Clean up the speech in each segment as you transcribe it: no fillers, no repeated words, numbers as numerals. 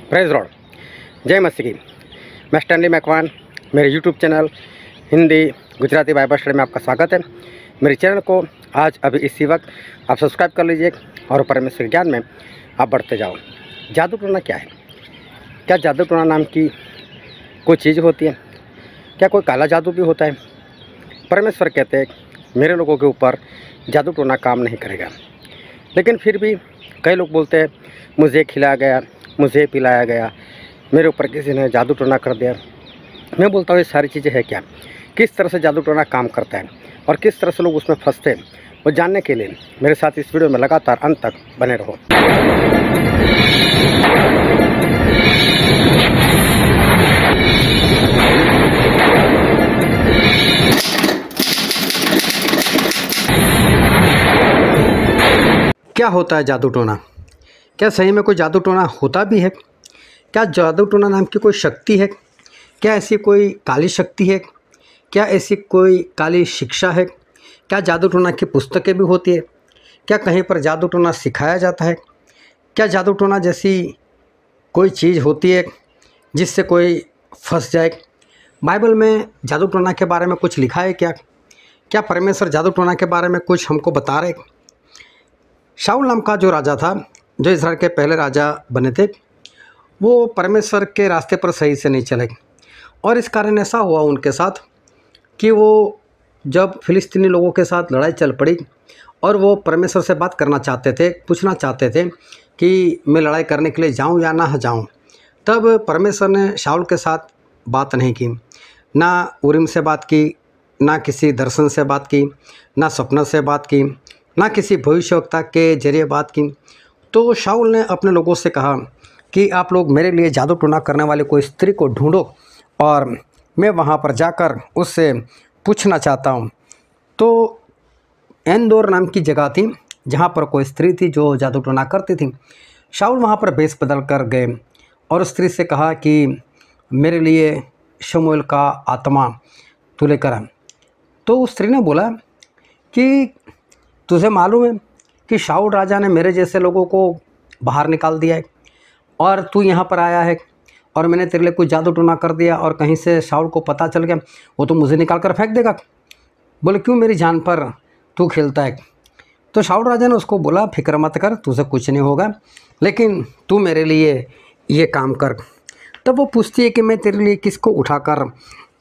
Praise Lord, जय मसीह की। मैं स्टैनली मैकवान, मेरे YouTube channel Hindi Gujarati Bible study में आपका स्वागत है। मेरे चैनल को आज अभी इसी वक्त आप सब्सक्राइब कर लीजिए और परमेश्वर के ज्ञान में आप बढ़ते जाओ। जादू टोना क्या है? क्या जादू टोना नाम की कोई चीज़ होती है? क्या कोई काला जादू भी होता है? परमेश्वर कहते हैं मेरे लोगों के ऊपर जादू टोना काम नहीं करेगा। लेकिन फिर भी कई लोग बोलते हैं मुझे खिलाया गया, मुझे पिलाया गया, मेरे ऊपर किसी ने जादू टोना कर दिया। मैं बोलता हूँ ये सारी चीज़ें हैं क्या? किस तरह से जादू टोना काम करता है और किस तरह से लोग उसमें फंसते हैं, वो जानने के लिए मेरे साथ इस वीडियो में लगातार अंत तक बने रहो। क्या होता है जादू टोना? क्या सही में कोई जादू टोना होता भी है? क्या जादू टोना नाम की कोई शक्ति है? क्या ऐसी कोई काली शक्ति है? क्या ऐसी कोई काली शिक्षा है? क्या जादू टोना की पुस्तकें भी होती है? क्या कहीं पर जादू टोना सिखाया जाता है? क्या जादू टोना जैसी कोई चीज़ होती है जिससे कोई फंस जाए? बाइबल में जादू टोना के बारे में कुछ लिखा है क्या? क्या परमेश्वर जादू टोना के बारे में कुछ हमको बता रहे? शाऊल नाम का जो राजा था, जो इस्राएल के पहले राजा बने थे, वो परमेश्वर के रास्ते पर सही से नहीं चले और इस कारण ऐसा हुआ उनके साथ कि वो जब फिलिस्तीनी लोगों के साथ लड़ाई चल पड़ी और वो परमेश्वर से बात करना चाहते थे, पूछना चाहते थे कि मैं लड़ाई करने के लिए जाऊं या ना जाऊं, तब परमेश्वर ने शाऊल के साथ बात नहीं की। ना उरीम से बात की, ना किसी दर्शन से बात की, ना सपना से बात की, ना किसी भविष्यवक्ता के जरिए बात की। तो शाऊल ने अपने लोगों से कहा कि आप लोग मेरे लिए जादू टोना करने वाले कोई स्त्री को ढूंढो और मैं वहाँ पर जाकर उससे पूछना चाहता हूँ। तो एनदोर नाम की जगह थी जहाँ पर कोई स्त्री थी जो जादू टोना करती थी। शाऊल वहाँ पर भेष बदल कर गए और उस स्त्री से कहा कि मेरे लिए शमूएल का आत्मा तू लेकर आ। तो उस स्त्री ने बोला कि तुझे मालूम है कि शाऊल राजा ने मेरे जैसे लोगों को बाहर निकाल दिया है और तू यहाँ पर आया है और मैंने तेरे लिए कोई जादू टोना कर दिया और कहीं से शाऊल को पता चल गया, वो तो मुझे निकाल कर फेंक देगा। बोले क्यों मेरी जान पर तू खेलता है? तो शाऊल राजा ने उसको बोला फिक्र मत कर, तुझे कुछ नहीं होगा, लेकिन तू मेरे लिए ये काम कर। तब वो पूछती है कि मैं तेरे लिए किसको उठाकर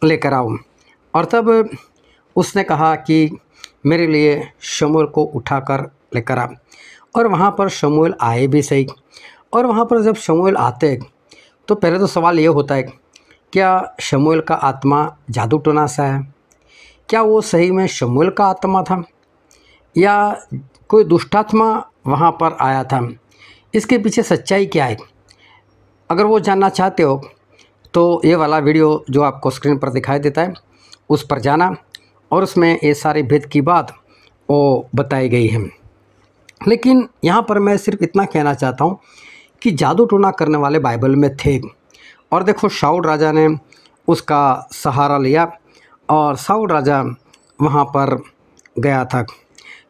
लेकर आऊँ? और तब उसने कहा कि मेरे लिए शमूएल को उठाकर लेकर आ। और वहाँ पर शमूएल आए भी सही। और वहाँ पर जब शमूएल आते तो पहले तो सवाल ये होता है, क्या शमूएल का आत्मा जादू टोना सा है? क्या वो सही में शमूएल का आत्मा था या कोई दुष्टात्मा वहाँ पर आया था? इसके पीछे सच्चाई क्या है? अगर वो जानना चाहते हो तो ये वाला वीडियो जो आपको स्क्रीन पर दिखाई देता है उस पर जाना और उसमें ये सारी भेद की बात वो बताई गई है। लेकिन यहाँ पर मैं सिर्फ इतना कहना चाहता हूँ कि जादू टोना करने वाले बाइबल में थे और देखो शाऊल राजा ने उसका सहारा लिया और शाऊल राजा वहाँ पर गया था।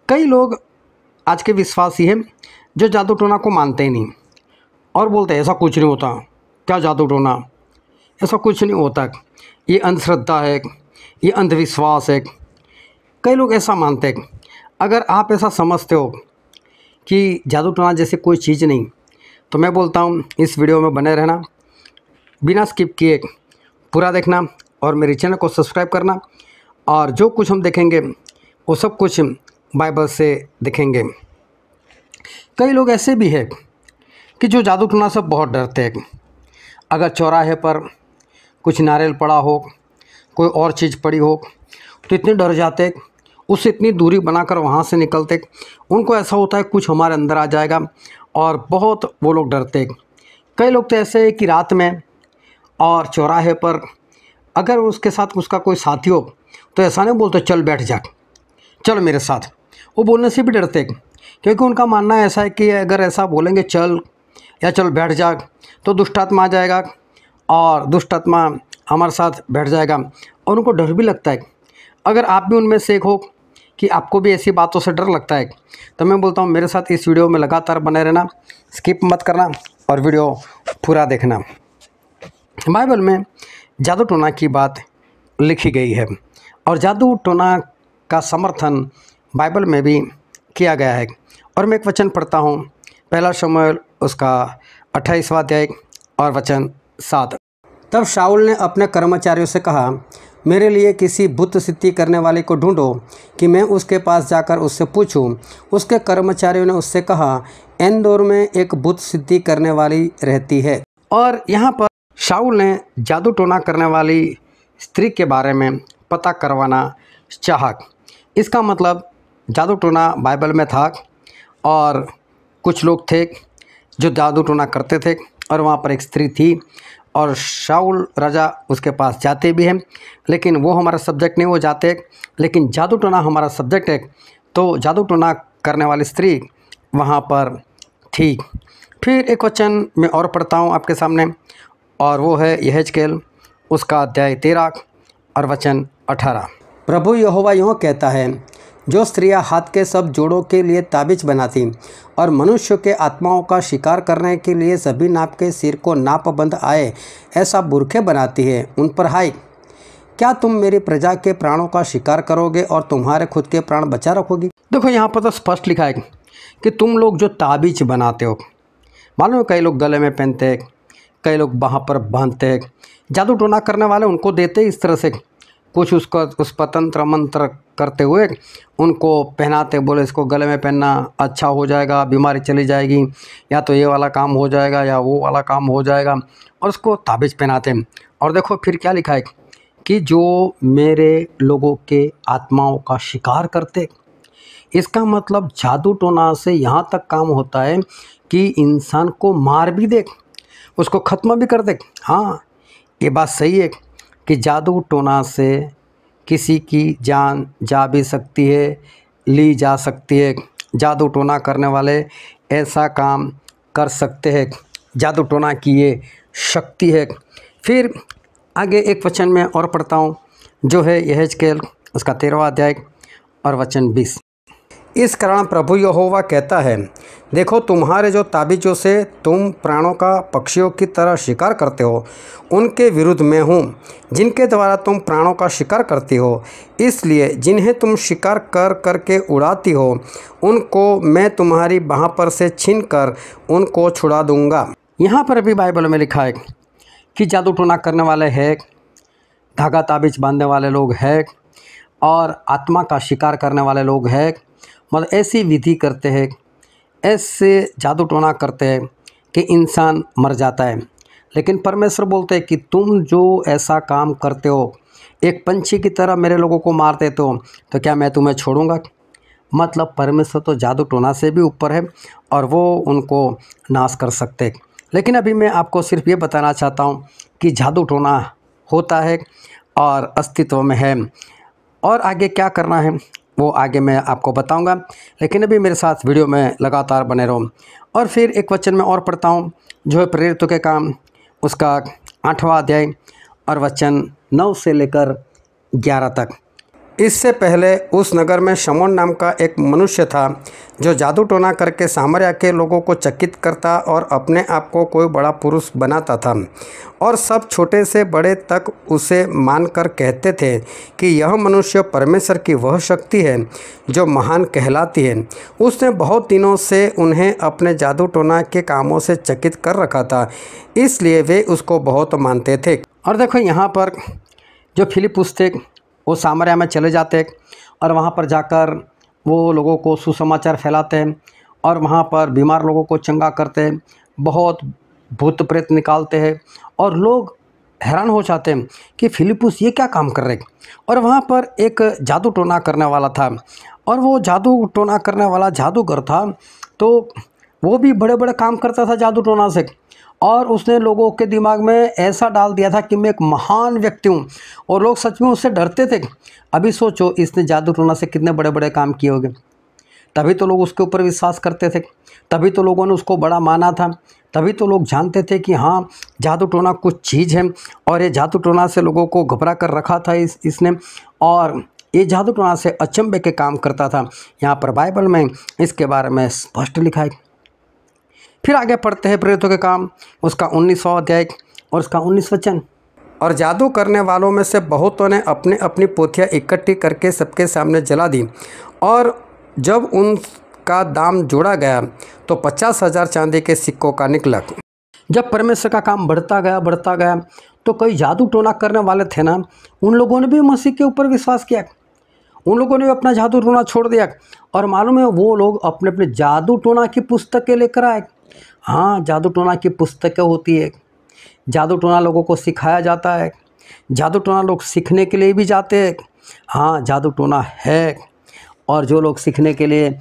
कई लोग आज के विश्वासी हैं जो जादू टोना को मानते ही नहीं और बोलते हैं ऐसा कुछ नहीं होता, क्या जादू टोना, ऐसा कुछ नहीं होता, ये अंधश्रद्धा है, ये अंधविश्वास है। कई लोग ऐसा मानते हैं। अगर आप ऐसा समझते हो कि जादू टोना जैसे कोई चीज़ नहीं, तो मैं बोलता हूँ इस वीडियो में बने रहना, बिना स्किप किए पूरा देखना और मेरे चैनल को सब्सक्राइब करना और जो कुछ हम देखेंगे वो सब कुछ बाइबल से देखेंगे। कई लोग ऐसे भी हैं कि जो जादू टोना से बहुत डरते हैं। अगर चौराहे पर कुछ नारियल पड़ा हो, कोई और चीज़ पड़ी हो, तो इतने डर जाते, उससे इतनी दूरी बनाकर वहाँ से निकलते। उनको ऐसा होता है कुछ हमारे अंदर आ जाएगा और बहुत वो लोग डरते। कई लोग तो ऐसे हैं कि रात में और चौराहे पर अगर उसके साथ उसका कोई साथी हो तो ऐसा नहीं बोलते चल बैठ जा, चल मेरे साथ। वो बोलने से भी डरते क्योंकि उनका मानना ऐसा है कि अगर ऐसा बोलेंगे चल या चल बैठ जा तो दुष्टात्मा आ जाएगा और दुष्टात्मा हमारे साथ बैठ जाएगा और उनको डर भी लगता है। अगर आप भी उनमें से एक हो कि आपको भी ऐसी बातों से डर लगता है तो मैं बोलता हूँ मेरे साथ इस वीडियो में लगातार बने रहना, स्किप मत करना और वीडियो पूरा देखना। बाइबल में जादू टोना की बात लिखी गई है और जादू टोना का समर्थन बाइबल में भी किया गया है। और मैं एक वचन पढ़ता हूँ, पहला शमूएल उसका 28वां अध्याय और वचन 7। तब शाऊल ने अपने कर्मचारियों से कहा, मेरे लिए किसी बुत सिद्धि करने वाले को ढूंढो कि मैं उसके पास जाकर उससे पूछूं। उसके कर्मचारियों ने उससे कहा, एनदोर में एक बुत सिद्धि करने वाली रहती है। और यहाँ पर शाऊल ने जादू टोना करने वाली स्त्री के बारे में पता करवाना चाहा। इसका मतलब जादू टोना बाइबल में था और कुछ लोग थे जो जादू टोना करते थे और वहाँ पर एक स्त्री थी और शाऊल राजा उसके पास जाते भी हैं, लेकिन वो हमारा सब्जेक्ट नहीं, वो जाते, लेकिन जादू टोना हमारा सब्जेक्ट है। तो जादू टोना करने वाली स्त्री वहाँ पर थी। फिर एक वचन मैं और पढ़ता हूँ आपके सामने और वो है यहेजकेल उसका अध्याय 13 और वचन 18। प्रभु यहोवा यूँ कहता है, जो स्त्रियां हाथ के सब जोड़ों के लिए ताबीज बनाती और मनुष्य के आत्माओं का शिकार करने के लिए सभी नाप के सिर को नापबंद आए ऐसा बुरखे बनाती है, उन पर हाय, क्या तुम मेरी प्रजा के प्राणों का शिकार करोगे और तुम्हारे खुद के प्राण बचा रखोगी। देखो यहाँ पर तो स्पष्ट लिखा है कि तुम लोग जो ताबीज बनाते हो, मालूम है कई लोग गले में पहनते हैं, कई लोग वहाँ पर बांधते हैं, जादू टोना करने वाले उनको देते इस तरह से कुछ उस पर तंत्र मंत्र करते हुए उनको पहनाते, बोले इसको गले में पहनना अच्छा हो जाएगा, बीमारी चली जाएगी, या तो ये वाला काम हो जाएगा या वो वाला काम हो जाएगा, और उसको ताबीज़ पहनाते हैं। और देखो फिर क्या लिखा है कि जो मेरे लोगों के आत्माओं का शिकार करते। इसका मतलब जादू टोना से यहाँ तक काम होता है कि इंसान को मार भी दे, उसको ख़त्म भी कर दे। हाँ, ये बात सही है कि जादू टोना से किसी की जान जा भी सकती है, ली जा सकती है। जादू टोना करने वाले ऐसा काम कर सकते हैं, जादू टोना की ये शक्ति है। फिर आगे एक वचन में और पढ़ता हूँ जो है यहेजकेल उसका 13वां अध्याय और वचन 20। इस कारण प्रभु यहोवा कहता है, देखो तुम्हारे जो ताबीज़ों से तुम प्राणों का पक्षियों की तरह शिकार करते हो, उनके विरुद्ध मैं हूँ, जिनके द्वारा तुम प्राणों का शिकार करती हो। इसलिए जिन्हें तुम शिकार कर करके उड़ाती हो, उनको मैं तुम्हारी बाँह पर से छीन कर उनको छुड़ा दूँगा। यहाँ पर भी बाइबल में लिखा है कि जादू टोना करने वाले हैं, धागा ताबीज़ बांधने वाले लोग हैं और आत्मा का शिकार करने वाले लोग हैं। मतलब ऐसी विधि करते हैं, ऐसे जादू टोना करते हैं कि इंसान मर जाता है। लेकिन परमेश्वर बोलते हैं कि तुम जो ऐसा काम करते हो, एक पंछी की तरह मेरे लोगों को मार देते हो, तो क्या मैं तुम्हें छोड़ूंगा। मतलब परमेश्वर तो जादू टोना से भी ऊपर है और वो उनको नाश कर सकते हैं। लेकिन अभी मैं आपको सिर्फ ये बताना चाहता हूँ कि जादू टोना होता है और अस्तित्व में है, और आगे क्या करना है वो आगे मैं आपको बताऊंगा। लेकिन अभी मेरे साथ वीडियो में लगातार बने रहो। और फिर एक वचन में और पढ़ता हूँ जो है प्रेरितों के काम उसका 8वां अध्याय और वचन 9 से लेकर 11 तक। इससे पहले उस नगर में शमौन नाम का एक मनुष्य था जो जादू टोना करके सामरिया के लोगों को चकित करता और अपने आप को कोई बड़ा पुरुष बनाता था, और सब छोटे से बड़े तक उसे मानकर कहते थे कि यह मनुष्य परमेश्वर की वह शक्ति है जो महान कहलाती है। उसने बहुत दिनों से उन्हें अपने जादू टोना के कामों से चकित कर रखा था, इसलिए वे उसको बहुत मानते थे। और देखो यहाँ पर जो फिलिप्पुस थे वो सामरिया में चले जाते हैं और वहाँ पर जाकर वो लोगों को सुसमाचार फैलाते हैं और वहाँ पर बीमार लोगों को चंगा करते हैं, बहुत भूत प्रेत निकालते हैं, और लोग हैरान हो जाते हैं कि फिलिप्पुस ये क्या काम कर रहे हैं। और वहाँ पर एक जादू टोना करने वाला था, और वो जादू टोना करने वाला जादूगर था, तो वो भी बड़े बड़े काम करता था जादू टोना से, और उसने लोगों के दिमाग में ऐसा डाल दिया था कि मैं एक महान व्यक्ति हूँ, और लोग सच में उससे डरते थे। अभी सोचो इसने जादू टोना से कितने बड़े बड़े काम किए होंगे, तभी तो लोग उसके ऊपर विश्वास करते थे, तभी तो लोगों ने उसको बड़ा माना था, तभी तो लोग जानते थे कि हाँ जादू टोना कुछ चीज़ है। और ये जादू टोना से लोगों को घबरा कर रखा था इसने, और ये जादू टोना से अचंभे के काम करता था। यहाँ पर बाइबल में इसके बारे में स्पष्ट लिखा है फिर आगे पढ़ते हैं प्रेरितों के काम, उसका 19वां अध्याय और उसका 19 वचन। और जादू करने वालों में से बहुतों ने अपने अपनी पोथियाँ इकट्ठी करके सबके सामने जला दी, और जब उनका दाम जोड़ा गया तो 50,000 चांदी के सिक्कों का निकला। जब परमेश्वर का काम बढ़ता गया तो कई जादू टोना करने वाले थे ना, उन लोगों ने भी मसीह के ऊपर विश्वास किया। उन लोगों ने अपना जादू टोना छोड़ दिया, और मालूम है वो लोग अपने अपने जादू टोना की पुस्तकें लेकर आए। हाँ, जादू टोना की पुस्तकें होती है, जादू टोना लोगों को सिखाया जाता है, जादू टोना लोग सीखने के लिए भी जाते हैं। हाँ, जादू टोना है, और जो लोग सीखने के लिए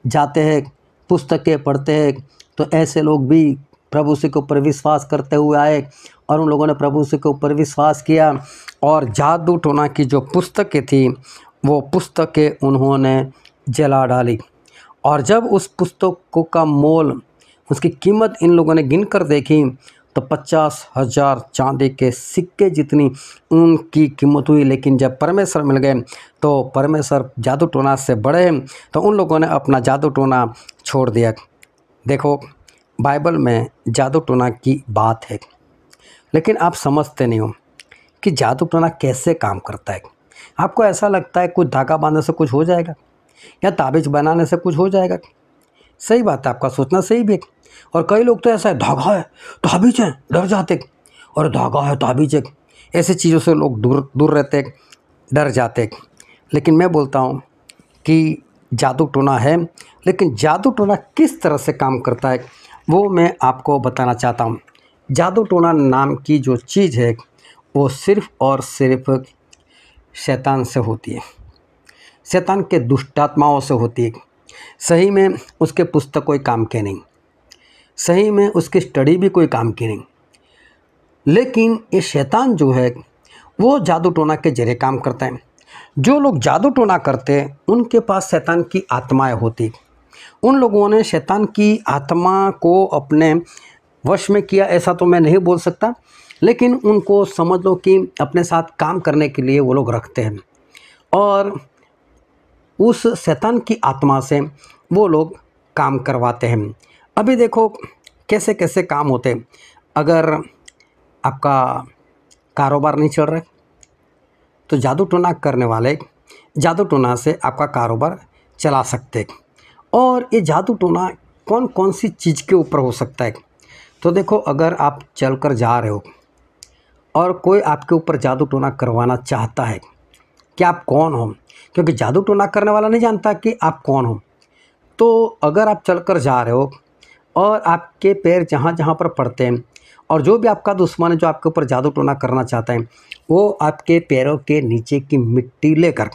जाते हैं, पुस्तकें पढ़ते हैं, तो ऐसे लोग भी प्रभु से के ऊपर विश्वास करते हुए आए, और उन लोगों ने प्रभु से के ऊपर विश्वास किया, और जादू टोना की जो पुस्तकें थी वो पुस्तकें उन्होंने जला डाली। और जब उस पुस्तकों का मोल, उसकी कीमत इन लोगों ने गिन कर देखी तो 50,000 चांदी के सिक्के जितनी उनकी कीमत हुई। लेकिन जब परमेश्वर मिल गए तो परमेश्वर जादू टोना से बड़े, तो उन लोगों ने अपना जादू टोना छोड़ दिया। देखो, बाइबल में जादू टोना की बात है, लेकिन आप समझते नहीं हो कि जादू टोना कैसे काम करता है। आपको ऐसा लगता है कुछ धागा बांधने से कुछ हो जाएगा, या ताबीज़ बनाने से कुछ हो जाएगा। सही बात है, आपका सोचना सही भी है। और कई लोग तो ऐसा है, धागा है ताबीज़ है, डर जाते, और धागा है ताबीज़ है, ऐसी चीज़ों से लोग दूर रहते, डर जाते। लेकिन मैं बोलता हूँ कि जादू टोना है, लेकिन जादू टोना किस तरह से काम करता है वो मैं आपको बताना चाहता हूँ। जादू टोना नाम की जो चीज़ है वो सिर्फ़ और सिर्फ शैतान से होती है, शैतान के दुष्टात्माओं से होती है। सही में उसके पुस्तक कोई काम के नहीं, सही में उसकी स्टडी भी कोई काम की नहीं, लेकिन ये शैतान जो है वो जादू टोना के जरिए काम करता है। जो लोग जादू टोना करते हैं उनके पास शैतान की आत्माएं होती। उन लोगों ने शैतान की आत्मा को अपने वश में किया, ऐसा तो मैं नहीं बोल सकता, लेकिन उनको समझ लो कि अपने साथ काम करने के लिए वो लोग रखते हैं, और उस शैतान की आत्मा से वो लोग काम करवाते हैं। अभी देखो कैसे कैसे काम होते हैं। अगर आपका कारोबार नहीं चल रहा है तो जादू टोना करने वाले जादू टोना से आपका कारोबार चला सकते हैं। और ये जादू टोना कौन कौन सी चीज़ के ऊपर हो सकता है, तो देखो, अगर आप चलकर जा रहे हो और कोई आपके ऊपर जादू टोना करवाना चाहता है कि आप कौन हो, क्योंकि जादू टोना करने वाला नहीं जानता कि आप कौन हो। तो अगर आप चलकर जा रहे हो और आपके पैर जहाँ जहाँ पर पड़ते हैं, और जो भी आपका दुश्मन है जो आपके ऊपर जादू टोना करना चाहता है, वो आपके पैरों के नीचे की मिट्टी लेकर,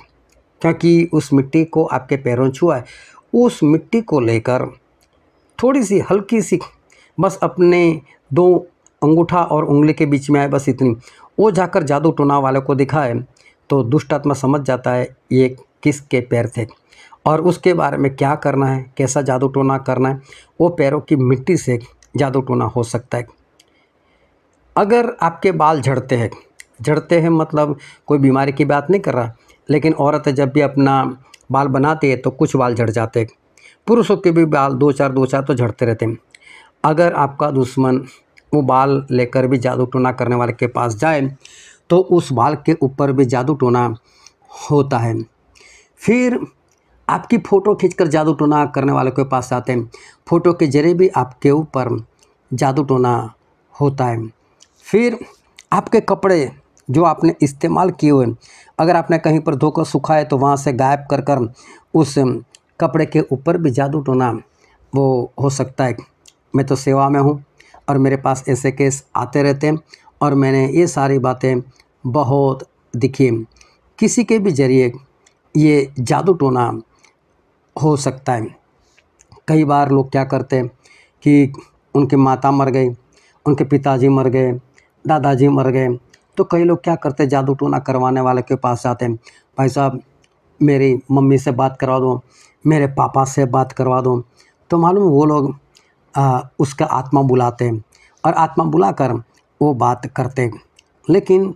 क्योंकि उस मिट्टी को आपके पैरों छुआ है, उस मिट्टी को लेकर थोड़ी सी हल्की सी, बस अपने 2 अंगूठा और उंगली के बीच में आए, बस इतनी, वो जाकर जादू टोना वाले को दिखाए तो दुष्ट आत्मा समझ जाता है ये किसके पैर थे, और उसके बारे में क्या करना है, कैसा जादू टोना करना है। वो पैरों की मिट्टी से जादू टोना हो सकता है। अगर आपके बाल झड़ते हैं मतलब कोई बीमारी की बात नहीं कर रहा, लेकिन औरतें जब भी अपना बाल बनाती है तो कुछ बाल झड़ जाते हैं, पुरुषों के भी बाल 2-4 तो झड़ते रहते हैं। अगर आपका दुश्मन वो बाल लेकर भी जादू टोना करने वाले के पास जाए तो उस बाल के ऊपर भी जादू टोना होता है। फिर आपकी फ़ोटो खींचकर जादू टोना करने वाले के पास जाते हैं, फ़ोटो के जरिए भी आपके ऊपर जादू टोना होता है। फिर आपके कपड़े जो आपने इस्तेमाल किए हुए, अगर आपने कहीं पर धोकर सुखाए तो वहाँ से गायब कर कर उस कपड़े के ऊपर भी जादू टोना वो हो सकता है। मैं तो सेवा में हूँ और मेरे पास ऐसे केस आते रहते हैं, और मैंने ये सारी बातें बहुत देखी। किसी के भी ज़रिए ये जादू टोना हो सकता है। कई बार लोग क्या करते हैं कि उनकी माता मर गई, उनके पिताजी मर गए, दादाजी मर गए, तो कई लोग क्या करते हैं, जादू टोना करवाने वाले के पास जाते हैं, भाई साहब मेरी मम्मी से बात करवा दो, मेरे पापा से बात करवा दो। तो मालूम वो लोग उसका आत्मा बुलाते हैं, और आत्मा बुलाकर वो बात करते हैं। लेकिन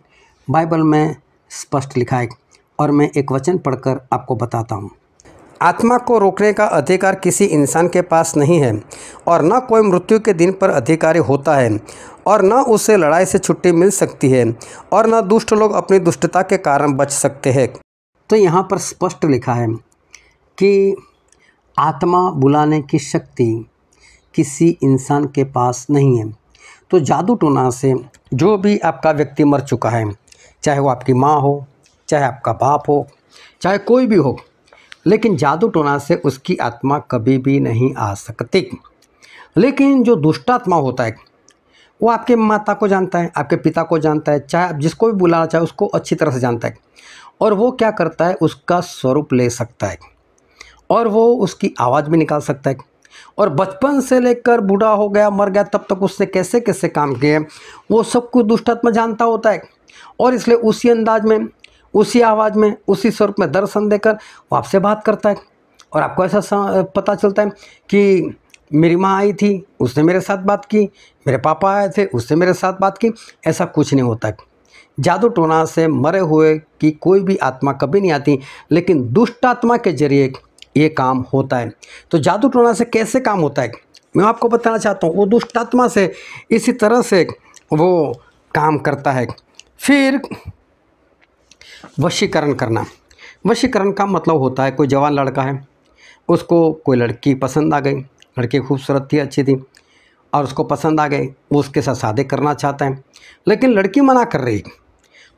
बाइबल में स्पष्ट लिखा है, और मैं एक वचन पढ़कर आपको बताता हूँ। आत्मा को रोकने का अधिकार किसी इंसान के पास नहीं है और न कोई मृत्यु के दिन पर अधिकारी होता है और न उसे लड़ाई से छुट्टी मिल सकती है और न दुष्ट लोग अपनी दुष्टता के कारण बच सकते हैं। तो यहाँ पर स्पष्ट लिखा है कि आत्मा बुलाने की शक्ति किसी इंसान के पास नहीं है। तो जादू टोना से जो भी आपका व्यक्ति मर चुका है, चाहे वो आपकी माँ हो, चाहे आपका बाप हो, चाहे कोई भी हो, लेकिन जादू टोना से उसकी आत्मा कभी भी नहीं आ सकती। लेकिन जो दुष्टात्मा होता है वो आपके माता को जानता है, आपके पिता को जानता है, चाहे आप जिसको भी बुलाना चाहे उसको अच्छी तरह से जानता है, और वो क्या करता है, उसका स्वरूप ले सकता है और वो उसकी आवाज़ भी निकाल सकता है। और बचपन से लेकर बूढ़ा हो गया, मर गया, तब तक उसने कैसे कैसे काम किए वो सब कुछ दुष्टात्मा जानता होता है। और इसलिए उसी अंदाज में, उसी आवाज़ में, उसी स्वरूप में दर्शन देकर वो आपसे बात करता है। और आपको ऐसा पता चलता है कि मेरी माँ आई थी, उसने मेरे साथ बात की, मेरे पापा आए थे, उसने मेरे साथ बात की। ऐसा कुछ नहीं होता है। जादू टोना से मरे हुए की कोई भी आत्मा कभी नहीं आती, लेकिन दुष्ट आत्मा के जरिए ये काम होता है। तो जादू टोना से कैसे काम होता है मैं आपको बताना चाहता हूँ। वो दुष्ट आत्मा से इसी तरह से वो काम करता है। फिर वशीकरण करना। वशीकरण का मतलब होता है कोई जवान लड़का है, उसको कोई लड़की पसंद आ गई, लड़की खूबसूरत थी, अच्छी थी, और उसको पसंद आ गई, वो उसके साथ शादी करना चाहता है, लेकिन लड़की मना कर रही।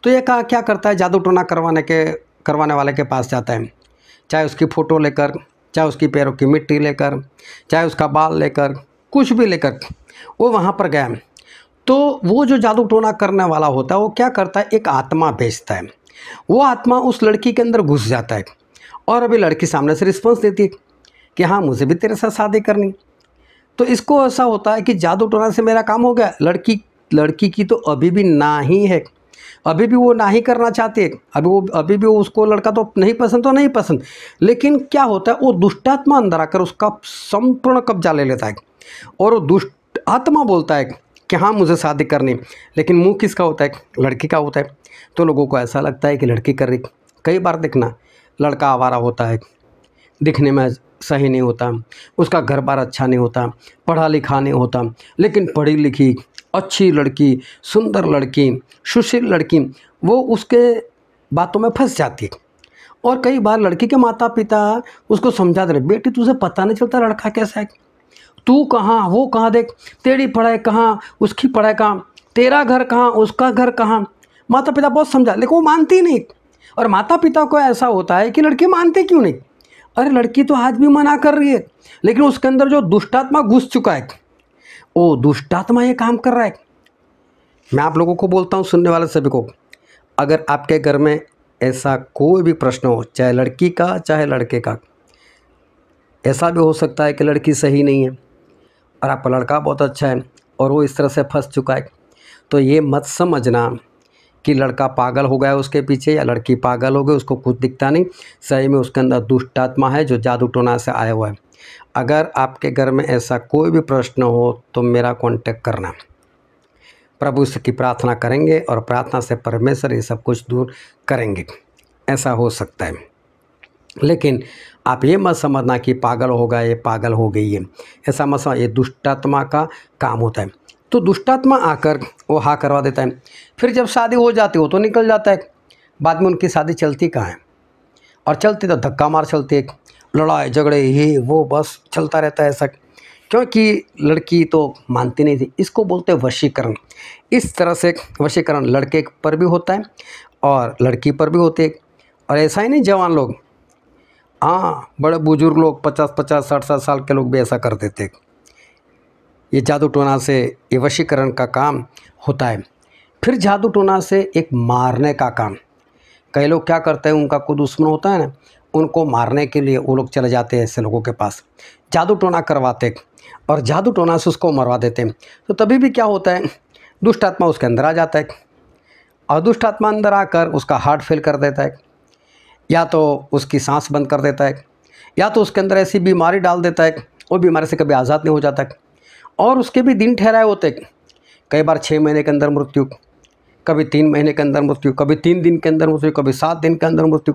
तो ये क्या करता है, जादू टोना करवाने वाले के पास जाता है, चाहे उसकी फ़ोटो लेकर, चाहे उसकी पैरों की मिट्टी लेकर, चाहे उसका बाल लेकर, कुछ भी लेकर वो वहाँ पर गया। तो वो जो जादू टोना करने वाला होता है वो क्या करता है, एक आत्मा भेजता है। वो आत्मा उस लड़की के अंदर घुस जाता है और अभी लड़की सामने से रिस्पॉन्स देती है कि हाँ मुझे भी तेरे साथ शादी करनी। तो इसको ऐसा होता है कि जादू टोना से मेरा काम हो गया। लड़की की तो अभी भी ना ही है, अभी भी वो ना ही करना चाहती है, अभी भी वो उसको लड़का तो नहीं पसंद, लेकिन क्या होता है, वो दुष्टात्मा अंदर आकर उसका संपूर्ण कब्जा ले लेता है और वो दुष्ट आत्मा बोलता है कि हाँ मुझे शादी करनी, लेकिन मुंह किसका होता है, लड़की का होता है। तो लोगों को ऐसा लगता है कि लड़की कर रही। कई बार देखना, लड़का आवारा होता है, दिखने में सही नहीं होता, उसका घर बार अच्छा नहीं होता, पढ़ा लिखा नहीं होता, लेकिन पढ़ी लिखी अच्छी लड़की, सुंदर लड़की, सुशील लड़की वो उसके बातों में फंस जाती है। और कई बार लड़की के माता पिता उसको समझा दे रहे, बेटी तुझे पता नहीं चलता लड़का कैसा है, तू कहाँ वो कहाँ, देख तेरी पढ़ाई कहाँ, उसकी पढ़ाई कहाँ, तेरा घर कहाँ, उसका घर कहाँ। माता पिता बहुत समझा, लेकिन वो मानती नहीं। और माता पिता को ऐसा होता है कि लड़की मानते क्यों नहीं, अरे लड़की तो आज भी मना कर रही है, लेकिन उसके अंदर जो दुष्टात्मा घुस चुका है, वो दुष्टात्मा ये काम कर रहा है। मैं आप लोगों को बोलता हूँ, सुनने वाले सभी को, अगर आपके घर में ऐसा कोई भी प्रश्न हो, चाहे लड़की का चाहे लड़के का, ऐसा भी हो सकता है कि लड़की सही नहीं है और आपका लड़का बहुत अच्छा है और वो इस तरह से फंस चुका है, तो ये मत समझना कि लड़का पागल हो गया उसके पीछे या लड़की पागल हो गई, उसको कुछ दिखता नहीं। सही में उसके अंदर दुष्ट आत्मा है जो जादू टोना से आया हुआ है। अगर आपके घर में ऐसा कोई भी प्रश्न हो तो मेरा कांटेक्ट करना, प्रभु से की प्रार्थना करेंगे और प्रार्थना से परमेश्वर ये सब कुछ दूर करेंगे। ऐसा हो सकता है, लेकिन आप ये मत समझना कि पागल हो गया, ये पागल हो गई है, ऐसा मत समझ। ये दुष्टात्मा का काम होता है। तो दुष्टात्मा आकर वो हाँ करवा देता है। फिर जब शादी हो जाती हो तो निकल जाता है। बाद में उनकी शादी चलती कहाँ है, और चलती तो धक्का मार चलती है, लड़ाई झगड़े ये वो बस चलता रहता है ऐसा, क्योंकि लड़की तो मानती नहीं थी। इसको बोलते हैं वशीकरण। इस तरह से वशीकरण लड़के पर भी होता है और लड़की पर भी होते है। और ऐसा ही नहीं, जवान लोग, हाँ बड़े बुजुर्ग लोग 50-50 60-60 साल के लोग भी ऐसा कर देते। ये जादू टोना से ये वशीकरण का काम होता है। फिर जादू टोना से एक मारने का काम। कई लोग क्या करते हैं, उनका कोई दुश्मन होता है ना, उनको मारने के लिए वो लोग चले जाते हैं ऐसे लोगों के पास, जादू टोना करवाते और जादू टोना से उसको मरवा देते हैं। तो तभी भी क्या होता है, दुष्ट आत्मा उसके अंदर आ जाता है और दुष्ट आत्मा अंदर आकर उसका हार्ट फेल कर देता है, या तो उसकी सांस बंद कर देता है, या तो उसके अंदर ऐसी बीमारी डाल देता है वो बीमारी से कभी आज़ाद नहीं हो जाता है। और उसके भी दिन ठहराए होते, कई बार 6 महीने के अंदर मृत्यु, कभी 3 महीने के अंदर मृत्यु, कभी 3 दिन के अंदर मृत्यु, कभी 7 दिन के अंदर मृत्यु।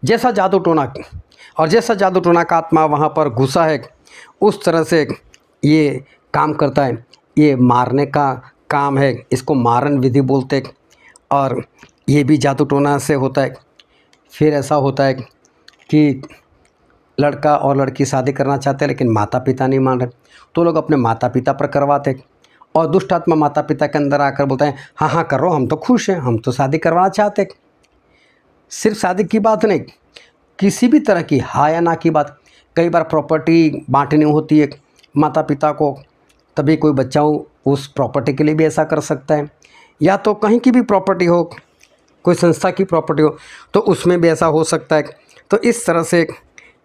जैसा जादू टोना और जैसा जादू टोना का आत्मा वहाँ पर घुसा है, उस तरह से ये काम करता है। ये मारने का काम है, इसको मारन विधि बोलते हैं। और ये भी जादू टोना से होता है। फिर ऐसा होता है कि लड़का और लड़की शादी करना चाहते हैं लेकिन माता पिता नहीं मान रहे, तो लोग अपने माता पिता पर करवाते हैं। और दुष्ट आत्मा माता पिता के अंदर आकर बोलते हैं, हाँ हाँ करो, हम तो खुश हैं, हम तो शादी करवाना चाहते हैं। सिर्फ शादी की बात नहीं, किसी भी तरह की हाँ या ना की बात। कई बार प्रॉपर्टी बांटनी होती है माता पिता को, तभी कोई बच्चा उस प्रॉपर्टी के लिए भी ऐसा कर सकता है। या तो कहीं की भी प्रॉपर्टी हो, कोई संस्था की प्रॉपर्टी हो, तो उसमें भी ऐसा हो सकता है। तो इस तरह से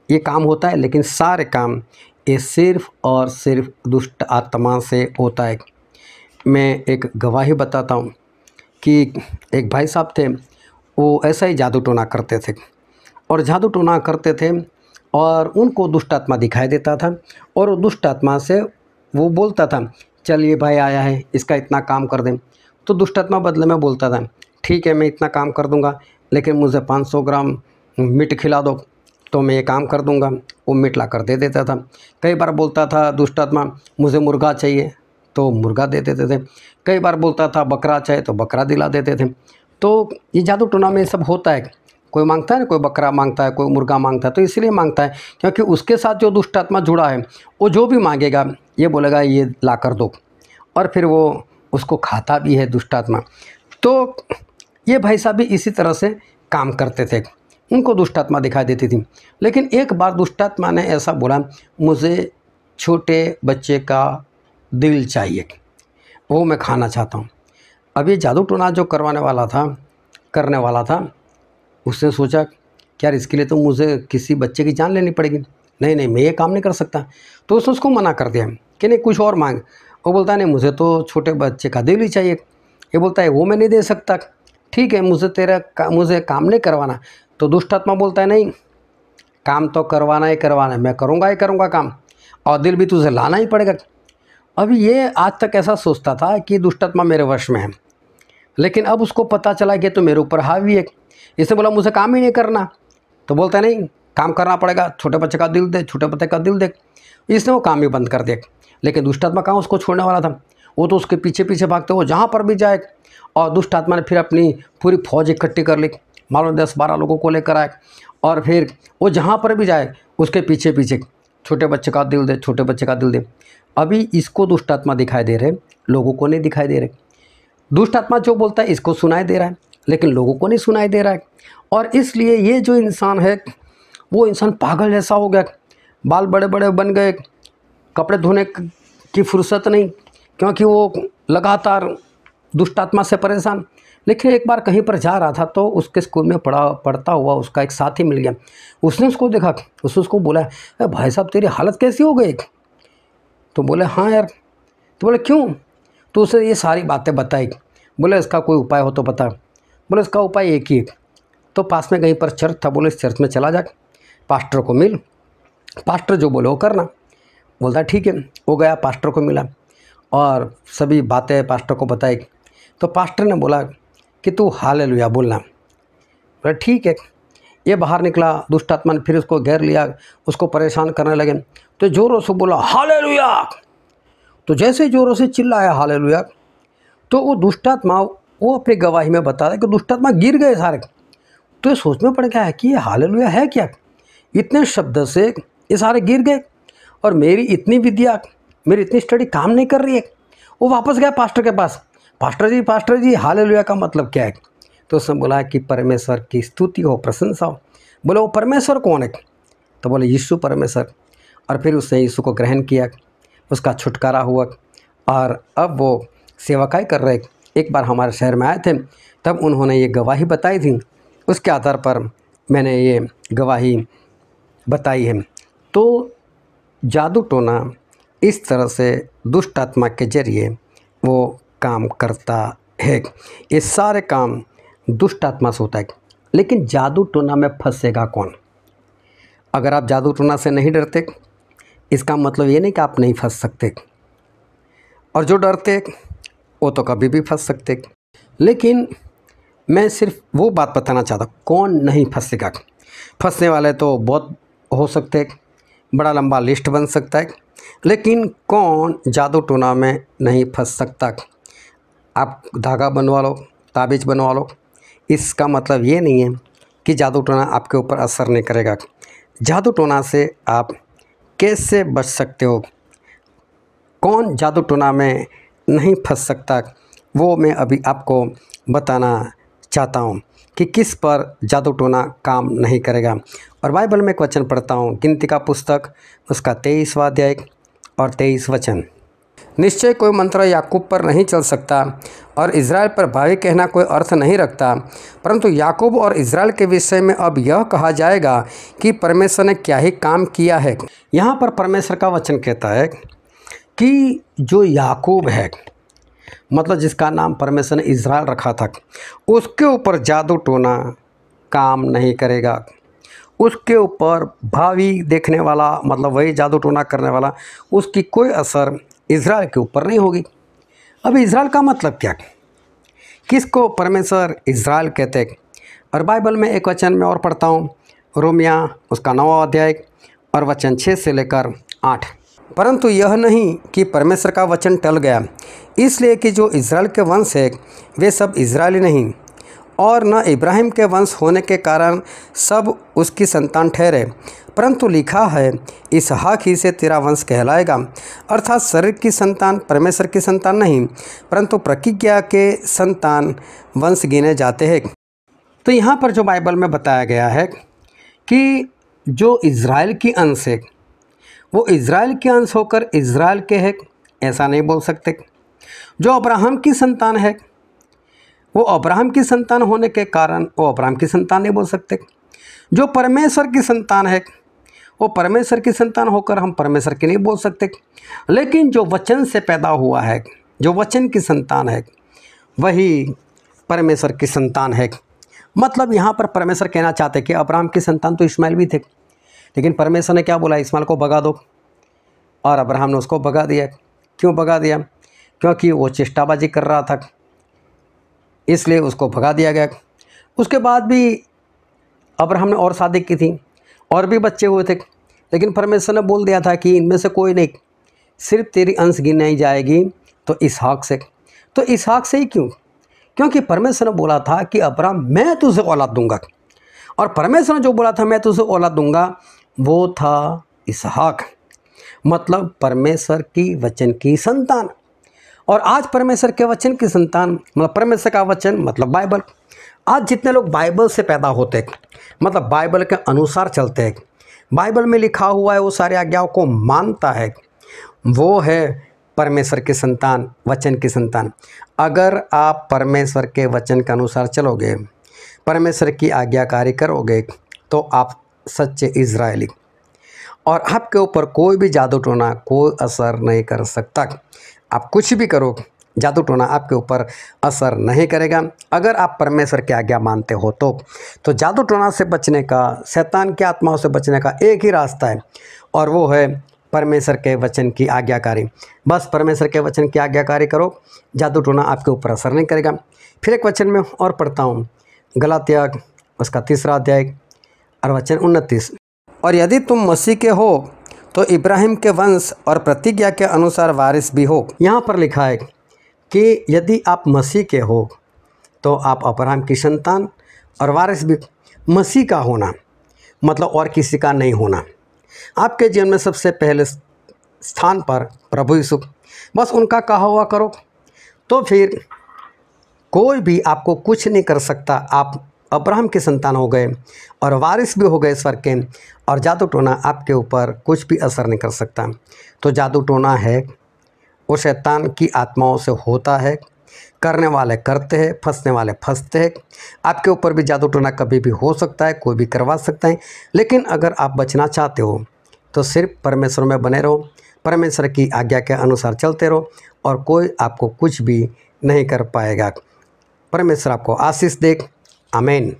ये काम होता है, लेकिन सारे काम ये सिर्फ और सिर्फ दुष्ट आत्मा से होता है। मैं एक गवाही बताता हूँ कि एक भाई साहब थे, वो ऐसा ही जादू टोना करते थे और जादू टोना करते थे और उनको दुष्ट आत्मा दिखाई देता था और वो दुष्ट आत्मा से वो बोलता था, चलिए भाई आया है, इसका इतना काम कर दें। तो दुष्ट आत्मा बदले में बोलता था, ठीक है मैं इतना काम कर दूंगा, लेकिन मुझे 500 ग्राम मीट खिला दो तो मैं ये काम कर दूंगा। वो मीट ला कर दे देता था। कई बार बोलता था दुष्ट आत्मा, मुझे मुर्गा चाहिए, तो मुर्गा दे देते थे। कई बार बोलता था बकरा चाहिए, तो बकरा दिला देते थे। तो ये जादू टोना में सब होता है। कोई मांगता है ना, कोई बकरा मांगता है, कोई मुर्गा मांगता है, तो इसलिए मांगता है क्योंकि उसके साथ जो दुष्ट आत्मा जुड़ा है वो जो भी मांगेगा ये बोलेगा ये ला कर दो, और फिर वो उसको खाता भी है दुष्ट आत्मा। तो ये भाई साहब भी इसी तरह से काम करते थे, उनको दुष्ट आत्मा दिखाई देती थी। लेकिन एक बार दुष्ट आत्मा ने ऐसा बोला, मुझे छोटे बच्चे का दिल चाहिए, वो मैं खाना चाहता हूँ। अब ये जादू टोना जो करने वाला था उसने सोचा कि यार इसके लिए तो मुझे किसी बच्चे की जान लेनी पड़ेगी, नहीं नहीं मैं ये काम नहीं कर सकता। तो उसने उसको मना कर दिया कि नहीं कुछ और मांग। वो बोलता है नहीं मुझे तो छोटे बच्चे का दिल ही चाहिए। ये बोलता है वो मैं नहीं दे सकता। ठीक है मुझे काम नहीं करवाना। तो दुष्ट आत्मा बोलता है नहीं, काम तो करवाना ही करवाना है, मैं करूँगा ही करूँगा काम, और दिल भी तुझे लाना ही पड़ेगा। अभी ये आज तक ऐसा सोचता था कि दुष्ट आत्मा मेरे वश में है, लेकिन अब उसको पता चला कि तो मेरे ऊपर हावी है। इसने बोला मुझे काम ही नहीं करना, तो बोलता है नहीं काम करना पड़ेगा, छोटे बच्चे का दिल दे, छोटे बच्चे का दिल दे। इसने वो काम ही बंद कर दिया। लेकिन दुष्ट आत्मा कहाँ उसको छोड़ने वाला था, वो तो उसके पीछे पीछे भागते हो जहाँ पर भी जाए। और दुष्ट आत्मा ने फिर अपनी पूरी फौज इकट्ठी कर ली, मालूम 10-12 लोगों को लेकर आए, और फिर वो जहाँ पर भी जाए उसके पीछे पीछे छोटे बच्चे का दिल दे, छोटे बच्चे का दिल दे। अभी इसको दुष्ट आत्मा दिखाई दे रहे, लोगों को नहीं दिखाई दे रहे। दुष्ट आत्मा जो बोलता है इसको सुनाई दे रहा है, लेकिन लोगों को नहीं सुनाई दे रहा है। और इसलिए ये जो इंसान है वो इंसान पागल जैसा हो गया, बाल बड़े बड़े बन गए, कपड़े धोने की फुर्सत नहीं, क्योंकि वो लगातार दुष्ट आत्मा से परेशान। लेकिन एक बार कहीं पर जा रहा था तो उसके स्कूल में पढ़ता हुआ उसका एक साथी मिल गया। उसने उसको देखा, उसने उसको बोला, भाई साहब तेरी हालत कैसी हो गई? तो बोले हाँ यार। तो बोले क्यों? तो उसे ये सारी बातें बताई। बोले इसका कोई उपाय हो तो बता। बोले इसका उपाय एक ही है। तो पास में कहीं पर चर्च था, बोले इस चर्च में चला जा, पास्टर को मिल, पास्टर जो बोले वो करना। बोलता ठीक है। वो गया, पास्टर को मिला और सभी बातें पास्टर को बताई। तो पास्टर ने बोला कि तू हालेलुया बोलना। बोला ठीक है। ये बाहर निकला, दुष्ट आत्मा ने फिर उसको घेर लिया, उसको परेशान करने लगे। तो जोरों से बोला हालेलुया। तो जैसे जोरों से चिल्लाया हालेलुया, तो वो दुष्ट आत्मा वो अपनी गवाही में बता रहा कि दुष्ट आत्मा गिर गए सारे। तो ये सोच में पड़ गया है कि ये हालेलुया है क्या, इतने शब्द से ये सारे गिर गए और मेरी इतनी विद्या, मेरी इतनी स्टडी काम नहीं कर रही है। वो वापस गया पास्टर के पास, पास्टर जी हालेलुया का मतलब क्या है? तो उसने बोला कि परमेश्वर की स्तुति हो, प्रशंसा हो। बोले वो परमेश्वर कौन है? तो बोले यीशु परमेश्वर। और फिर उसने यीशु को ग्रहण किया, उसका छुटकारा हुआ और अब वो सेवकाई कर रहे। एक बार हमारे शहर में आए थे, तब उन्होंने ये गवाही बताई थी, उसके आधार पर मैंने ये गवाही बताई है। तो जादू टोना इस तरह से दुष्ट आत्मा के जरिए वो काम करता है। ये सारे काम दुष्ट आत्मा से होता है। लेकिन जादू टोना में फंसेगा कौन? अगर आप जादू टोना से नहीं डरते, इसका मतलब ये नहीं कि आप नहीं फंस सकते, और जो डरते वो तो कभी भी फंस सकते। लेकिन मैं सिर्फ वो बात बताना चाहता, कौन नहीं फंसेगा। फंसने वाले तो बहुत हो सकते हैं, बड़ा लंबा लिस्ट बन सकता है, लेकिन कौन जादू टोना में नहीं फंस सकता। आप धागा बनवा लो, ताबीज़ बनवा लो, इसका मतलब ये नहीं है कि जादू टोना आपके ऊपर असर नहीं करेगा। जादू टोना से आप कैसे बच सकते हो, कौन जादू टोना में नहीं फंस सकता, वो मैं अभी आपको बताना चाहता हूँ कि किस पर जादू टोना काम नहीं करेगा। और बाइबल में एक वचन पढ़ता हूँ, गिनती का पुस्तक उसका 23वां अध्याय और 23 वचन। निश्चय कोई मंत्र याकूब पर नहीं चल सकता और इज़राइल पर भावी कहना कोई अर्थ नहीं रखता, परंतु याकूब और इज़राइल के विषय में अब यह कहा जाएगा कि परमेश्वर ने क्या ही काम किया है। यहाँ पर परमेश्वर का वचन कहता है कि जो याकूब है, मतलब जिसका नाम परमेश्वर ने इज़राइल रखा था, उसके ऊपर जादू टोना काम नहीं करेगा। उसके ऊपर भावी देखने वाला, मतलब वही जादू टोना करने वाला, उसकी कोई असर इज़राइल के ऊपर नहीं होगी। अब इज़राइल का मतलब क्या, किसको परमेश्वर इज़राइल कहते हैं? और बाइबल में एक वचन में और पढ़ता हूँ, रोमिया उसका 9वां अध्याय और वचन 6 से लेकर 8। परंतु यह नहीं कि परमेश्वर का वचन टल गया, इसलिए कि जो इज़राइल के वंश है वे सब इज़राइली नहीं, और न इब्राहिम के वंश होने के कारण सब उसकी संतान ठहरे, परंतु लिखा है इसहाक ही से तेरा वंश कहलाएगा। अर्थात शरीर की संतान परमेश्वर की संतान नहीं, परंतु प्रतिज्ञा के संतान वंश गिने जाते हैं। तो यहाँ पर जो बाइबल में बताया गया है कि जो इज़राइल की अंश है वो इज़राइल के अंश होकर इज़राइल के है, ऐसा नहीं बोल सकते। जो अब्राहम की संतान है वो अब्राहम की संतान होने के कारण वो अब्राहम की संतान नहीं बोल सकते। जो परमेश्वर की संतान है वो परमेश्वर की संतान होकर हम परमेश्वर की नहीं बोल सकते। लेकिन जो वचन से पैदा हुआ है, जो वचन की संतान है, वही परमेश्वर की संतान है। मतलब यहाँ पर परमेश्वर कहना चाहते कि अब्राहम की संतान तो इस्माइल भी थे, लेकिन परमेश्वर ने क्या बोला, इस्माइल को भगा दो, और अब्राहम ने उसको भगा दिया। क्यों भगा दिया? क्योंकि वो चेष्टाबाजी कर रहा था, इसलिए उसको भगा दिया गया। उसके बाद भी अब्राहम ने और शादी की थी, और भी बच्चे हुए थे, लेकिन परमेश्वर ने बोल दिया था कि इनमें से कोई नहीं, सिर्फ तेरी अंश गिनाई जाएगी तो इसहाक से। तो इसहाक से ही क्यों? क्योंकि परमेश्वर ने बोला था कि अब्राहम मैं तुझे औलाद दूंगा, और परमेश्वर ने जो बोला था मैं तुझे औलाद दूंगा वो था इसहाक, मतलब परमेश्वर की वचन की संतान। और आज परमेश्वर के वचन की संतान मतलब परमेश्वर का वचन मतलब बाइबल। आज जितने लोग बाइबल से पैदा होते हैं, मतलब बाइबल के अनुसार चलते हैं, बाइबल में लिखा हुआ है वो सारी आज्ञाओं को मानता है, वो है परमेश्वर की संतान, वचन की संतान। अगर आप परमेश्वर के वचन के अनुसार चलोगे, परमेश्वर की आज्ञाकारी करोगे, तो आप सच्चे इज़राइली, और आपके ऊपर कोई भी जादू टोना कोई असर नहीं कर सकता। आप कुछ भी करो, जादू टोना आपके ऊपर असर नहीं करेगा। अगर आप परमेश्वर की आज्ञा मानते हो तो जादू टोना से बचने का, शैतान की आत्माओं से बचने का एक ही रास्ता है, और वो है परमेश्वर के वचन की आज्ञाकारी। बस परमेश्वर के वचन की आज्ञाकारी करो, जादू टोना आपके ऊपर असर नहीं करेगा। फिर एक वचन में और पढ़ता हूँ, गलातिया उसका 3रा अध्याय और वचन 29। और यदि तुम मसीह के हो तो इब्राहिम के वंश और प्रतिज्ञा के अनुसार वारिस भी हो। यहाँ पर लिखा है कि यदि आप मसीह के हो तो आप अब्राहम की संतान और वारिस भी। मसीह का होना मतलब और किसी का नहीं होना। आपके जीवन में सबसे पहले स्थान पर प्रभु यीशु, बस उनका कहा हुआ करो, तो फिर कोई भी आपको कुछ नहीं कर सकता। आप अब्राहम के संतान हो गए और वारिस भी हो गए स्वर्ग के, और जादू टोना आपके ऊपर कुछ भी असर नहीं कर सकता। तो जादू टोना है वो शैतान की आत्माओं से होता है, करने वाले करते हैं, फंसने वाले फंसते हैं। आपके ऊपर भी जादू टोना कभी भी हो सकता है, कोई भी करवा सकता है। लेकिन अगर आप बचना चाहते हो तो सिर्फ परमेश्वर में बने रहो, परमेश्वर की आज्ञा के अनुसार चलते रहो, और कोई आपको कुछ भी नहीं कर पाएगा। परमेश्वर आपको आशीष दे। आमीन।